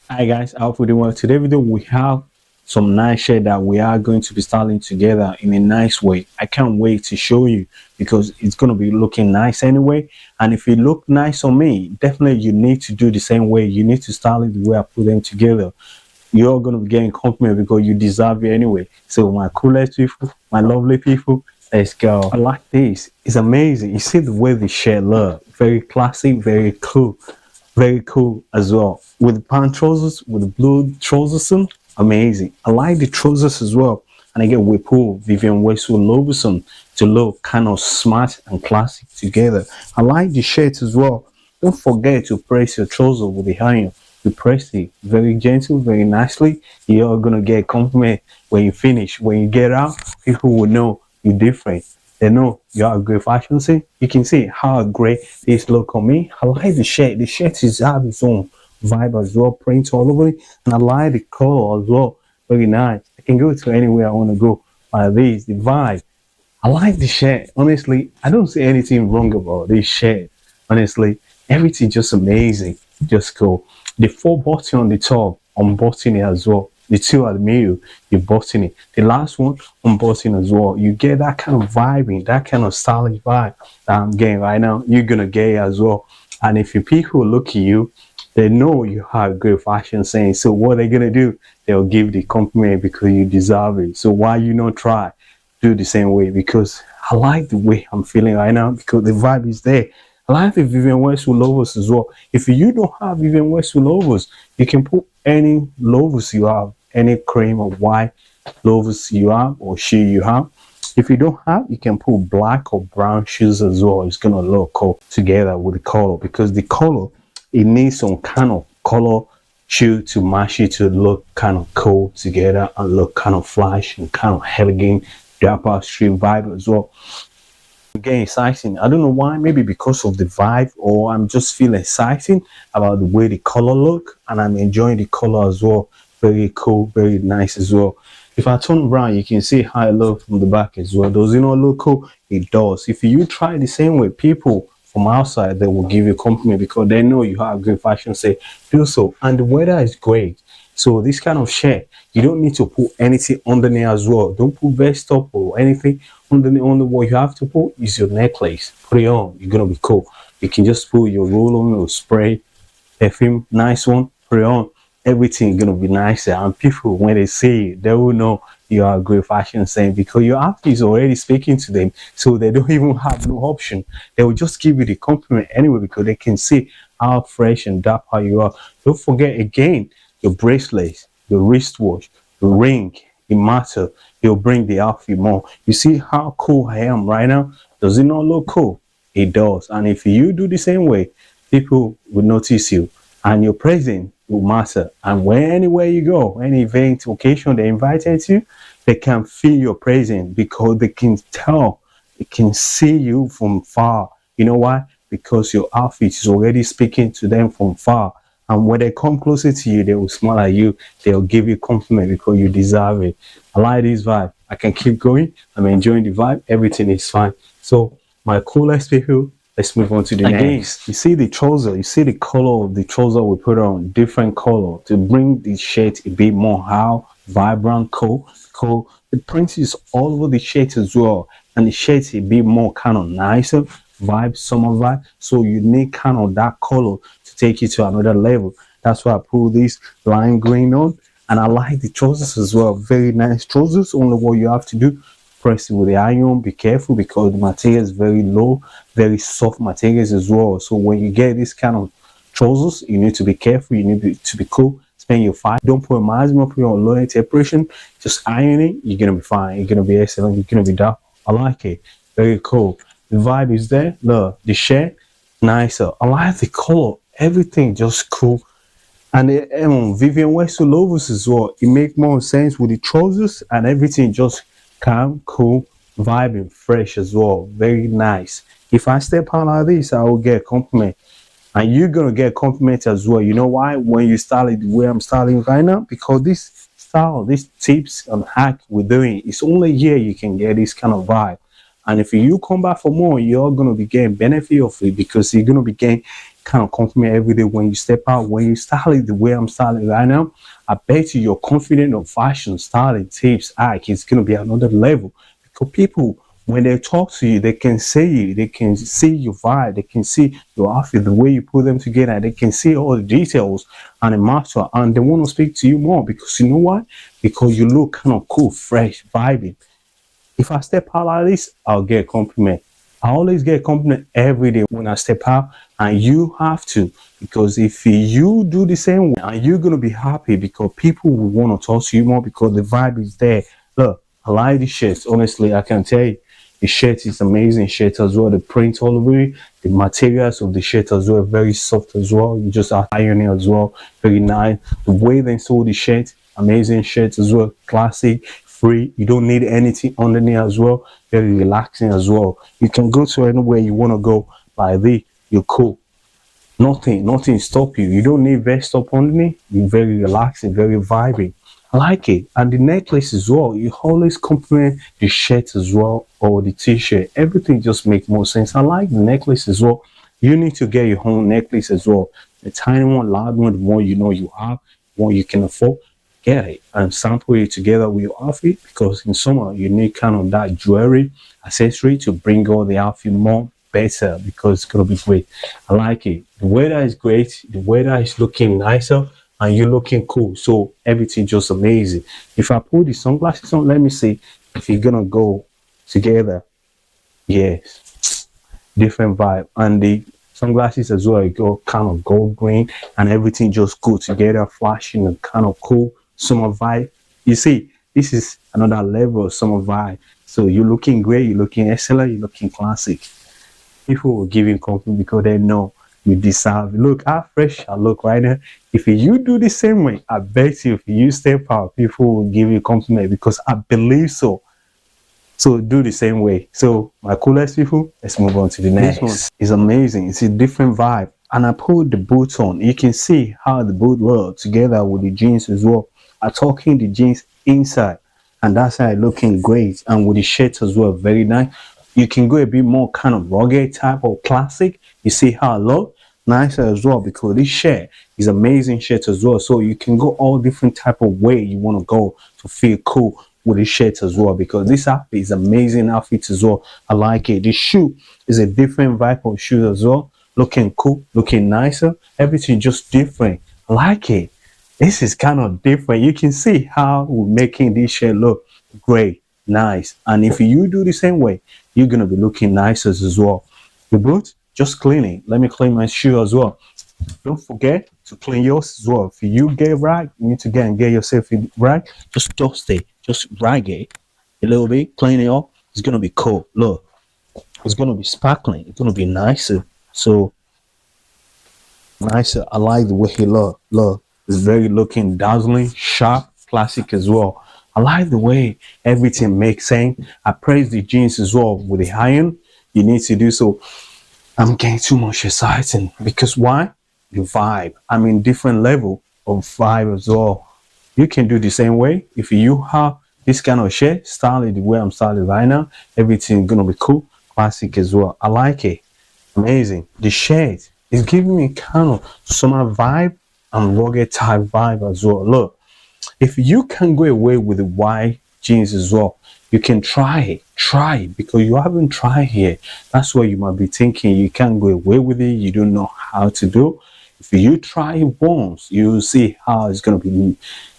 Hi guys, I hope you're doing well. Today video we have some nice shade that we are going to be styling together in a nice way. I can't wait to show you because it's going to be looking nice anyway. And if it look nice on me, definitely you need to do the same way. You need to style it the way I put them together. You're going to be getting compliment because you deserve it anyway. So my coolest people, my lovely people, let's go. I like this. It's amazing. You see the way the shade look. Very classic, very cool as well. With the pant trousers, with the blue trousers on, amazing. I like the trousers as well. And again, we pull Vivian Westwood logos on to look kind of smart and classic together. I like the shirts as well. Don't forget to press your trouser with the iron. You press it very gentle, very nicely. You're gonna get a compliment when you finish. When you get out, people will know you're different. They know you are a great fashion sense. You can see how great this look on me. I like the shirt. The shirt is have its own vibe as well, print all over it, and I like the color as well. Very nice. I can go to anywhere I want to go. Like this, the vibe. I like the shirt. Honestly, I don't see anything wrong about this shirt. Honestly, everything just amazing. Just cool. The 4 button on the top, unbutton it as well. The two at the middle, you button it. The last one, unbutton as well. You get that kind of vibing, that kind of stylish vibe that I'm getting right now. You're gonna get it as well. And if your people look at you, they know you have great fashion sense. So what they're gonna do, they'll give the compliment because you deserve it. So why you not try do the same way? Because I like the way I'm feeling right now because the vibe is there. I like the Vivian Westwood logos as well. If you don't have Vivian Westwood logos, you can put any logos you have, any cream or white logos you have or shoe you have. If you don't have, you can put black or brown shoes as well. It's gonna look cool together with the color because the color, it needs some kind of color shoe to match it to look kind of cool together and look kind of flash and kind of elegant, dapper street vibe as well. Getting exciting. I don't know why, maybe because of the vibe, or I'm just feeling exciting about the way the color look, and I'm enjoying the color as well. Very cool, very nice as well. If I turn around, you can see how it looks from the back as well. Does it not look cool? It does. If you try the same way, people from outside, they will give you a compliment because they know you have great fashion. Say do so, and the weather is great. So this kind of shirt, you don't need to put anything underneath as well. Don't put vest up or anything underneath. Only what you have to put is your necklace. Put it on. You're gonna be cool. You can just put your roll on, your spray, perfume, nice one. Put it on. Everything gonna be nicer, and people when they see it, they will know you are a great fashion sense because your outfit is already speaking to them. So they don't even have no option. They will just give you the compliment anyway because they can see how fresh and dapper you are. Don't forget again your bracelet, your wristwatch, the ring, it matters. It'll bring the outfit more. You see how cool I am right now? Does it not look cool? It does. And if you do the same way, people will notice you and your presence will matter. And when anywhere you go, any event, occasion they invited you, they can feel your presence because they can tell, they can see you from far. You know why? Because your outfit is already speaking to them from far. And when they come closer to you, they will smile at you. They'll give you compliment because you deserve it. I like this vibe. I can keep going. I'm enjoying the vibe. Everything is fine. So my coolest people, let's move on to the next. You see the trouser. You see the color of the trouser we put on, different color to bring the shirt a bit more how vibrant, cool. The print is all over the shirt as well, and the shirt a bit more kind of nicer vibe, summer vibe. So you need kind of that color to take you to another level. That's why I put this lime green on, and I like the trousers as well. Very nice trousers. Only what you have to do, press it with the iron. Be careful because the material is very low, very soft materials as well. So when you get this kind of trousers, you need to be careful. You need to be cool. Spend your five. Don't put a maximum, put on low temperature. Just iron it. You're gonna be fine. You're gonna be excellent. You're gonna be dark. I like it. Very cool. The vibe is there. Look, the shirt nicer. I like the color. Everything just cool. And Vivian Westwood logos as well. It make more sense with the trousers and everything just calm, cool, vibing, fresh as well. Very nice. If I step out like this, I will get a compliment. And you're gonna get a compliment as well. You know why? When you style it the way I'm styling right now, because this style, these tips and hack we're doing, it's only here you can get this kind of vibe. And if you come back for more, you're gonna be getting benefit of it because you're gonna be getting kind of compliment every day when you step out. When you style it the way I'm styling right now, I bet you you're confident of fashion, styling, tips, it's gonna be another level. Because people, when they talk to you, they can see you, they can see your vibe, they can see your outfit, the way you put them together, they can see all the details and the master, and they want to speak to you more because you know what? Because you look kind of cool, fresh, vibing. If I step out like this, I'll get a compliment. I always get a compliment every day when I step out, and you have to, because if you do the same way, and you're gonna be happy because people will want to talk to you more because the vibe is there. Look, I like the shirts. Honestly, I can tell you, the shirt is amazing. Shirt as well. The print all over it, the materials of the shirt as well, very soft as well. You just iron it as well, very nice. The way they sew the shirt, amazing shirt as well, classic, free. You don't need anything underneath as well. Very relaxing as well. You can go to anywhere you want to go like this. You're cool. Nothing stop you. You don't need vest up underneath. You're very relaxing, very vibing. I like it. And the necklace as well. You always compliment the shirt as well, or the t-shirt. Everything just makes more sense. I like the necklace as well. You need to get your own necklace as well. The tiny one, loud one, the one you know you have, one you can afford. Get it and sample it together with your outfit, because in summer you need kind of that jewelry accessory to bring all the outfit more better, because it's gonna be great. I like it. The weather is great, the weather is looking nicer, and you're looking cool, so everything just amazing. If I put the sunglasses on, let me see if you're gonna go together. Yes, different vibe. And the sunglasses as well, you go kind of gold green, and everything just go together, flashing and kind of cool summer vibe. You see, this is another level of summer vibe. So you're looking great, you're looking excellent, you're looking classic. People will give you compliment because they know you deserve it. Look how fresh I look right now. If you do the same way, I bet you if you step out, people will give you compliment, because I believe so. So do the same way. So my coolest people, let's move on to the next. This one is amazing. It's a different vibe. And I put the boots on. You can see how the boot works together with the jeans as well. I'm talking the jeans inside, and that's how it looking great. And with the shirts as well, very nice. You can go a bit more kind of rugged type or classic. You see how I look nicer as well, because this shirt is amazing shirt as well. So you can go all different type of way you want to go to feel cool with the shirt as well, because this outfit is amazing outfit as well. I like it. The shoe is a different vibe of shoe as well, looking cool, looking nicer, everything just different. I like it. This is kind of different. You can see how we're making this shirt look great, nice. And if you do the same way, you're gonna be looking nicer as well. The boot, just cleaning. Let me clean my shoe as well. Don't forget to clean yours as well. If you get right, you need to get yourself in right. Just dust it, just rag it a little bit, clean it up. It's gonna be cool. Look, it's gonna be sparkling. It's gonna be nicer. So nicer. I like the way he look. Look, it's very looking dazzling, sharp, classic as well. I like the way everything makes sense. I praise the jeans as well with the iron. You need to do so. I'm getting too much exciting because why? The vibe. I'm in different level of vibe as well. You can do the same way. If you have this kind of shirt, style it the way I'm styling right now, everything gonna be cool, classic as well. I like it. Amazing. The shirt is giving me kind of summer vibe and rugged type vibe as well. Look, if you can go away with the white jeans as well, you can try it because you haven't tried here. That's why you might be thinking you can't go away with it, you don't know how to do. If you try it once, you'll see how it's gonna be.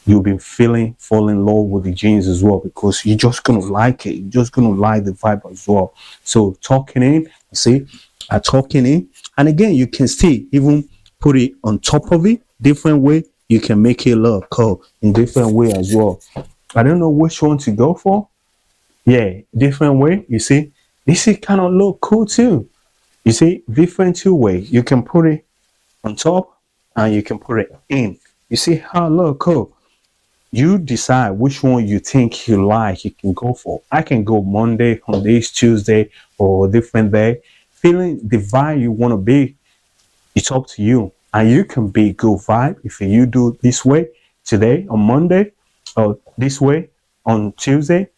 You'll be falling in love with the jeans as well, because you're just gonna like it. You're just gonna like the vibe as well. So talking in, you see, talking in, and again, you can still even put it on top of it, different way. You can make it look cool in different way as well. I don't know which one to go for. Yeah, different way. You see, this is kind of look cool too. You see, different two ways. You can put it on top and you can put it in. You see how it look cool. You decide which one you think you like. You can go for. I can go Monday, on this Tuesday, or a different day. Feeling the vibe you want to be, it's up to you. And you can be good vibe if you do this way today on Monday, or this way on Tuesday,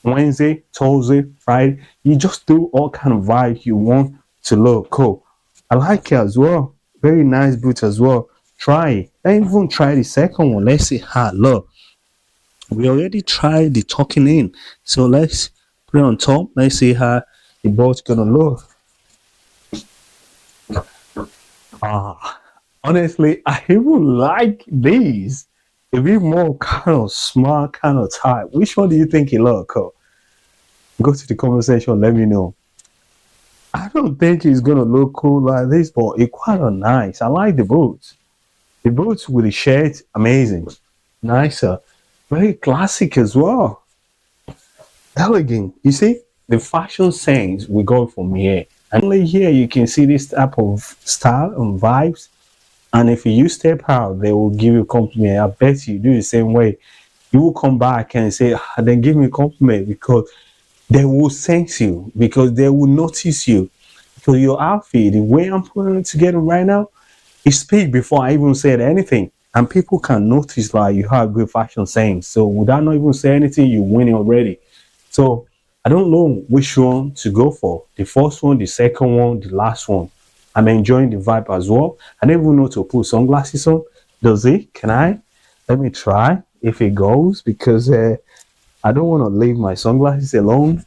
Wednesday, Thursday, Friday. You just do all kind of vibe you want to look cool. I like it as well. Very nice boot as well. Try it. Let's even try the second one. Let's see how look. We already tried the tucking in. So let's put it on top. Let's see how the boat's gonna look. Ah, honestly, I even like these. A bit more kind of smart, kind of type. Which one do you think it look? Go to the comment section, let me know. I don't think it's gonna look cool like this, but it's quite nice. I like the boots. The boots with the shirt, amazing. Nicer. Very classic as well. Elegant. You see, the fashion sense we go from here. And only here you can see this type of style and vibes. And if you step out, they will give you a compliment. I bet you do the same way. You will come back and say, then give me a compliment, because they will sense you, because they will notice you. Because your outfit, the way I'm putting it together right now, it speaks before I even said anything. And people can notice like you have good fashion sense. So without not even saying anything, you win already. So I don't know which one to go for. The first one, the second one, the last one. I'm enjoying the vibe as well. I don't even know to put sunglasses on. Does it? Can I? Let me try if it goes, because I don't want to leave my sunglasses alone.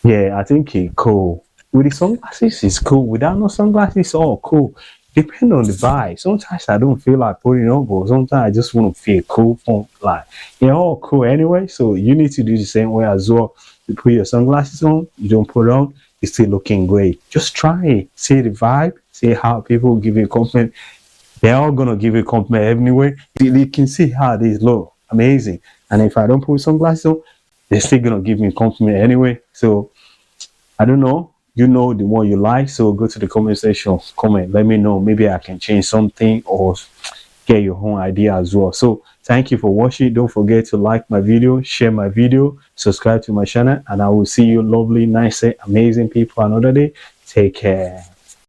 Yeah, I think it's cool. With the sunglasses, it's cool. Without no sunglasses, it's all cool. Depend on the vibe. Sometimes I don't feel like putting on, but sometimes I just want to feel cool. From like, they're all cool anyway. So you need to do the same way as well. You put your sunglasses on, you don't put it on, it's still looking great. Just try it. See the vibe. See how people give you a compliment. They're all gonna give you a compliment anyway. You can see how these look. Amazing. And if I don't put sunglasses on, they're still gonna give me a compliment anyway. So I don't know. You know the one you like, so go to the comment section, comment, let me know. Maybe I can change something or get your own idea as well. So thank you for watching. Don't forget to like my video, share my video, subscribe to my channel, and I will see you lovely, nice, amazing people another day. Take care.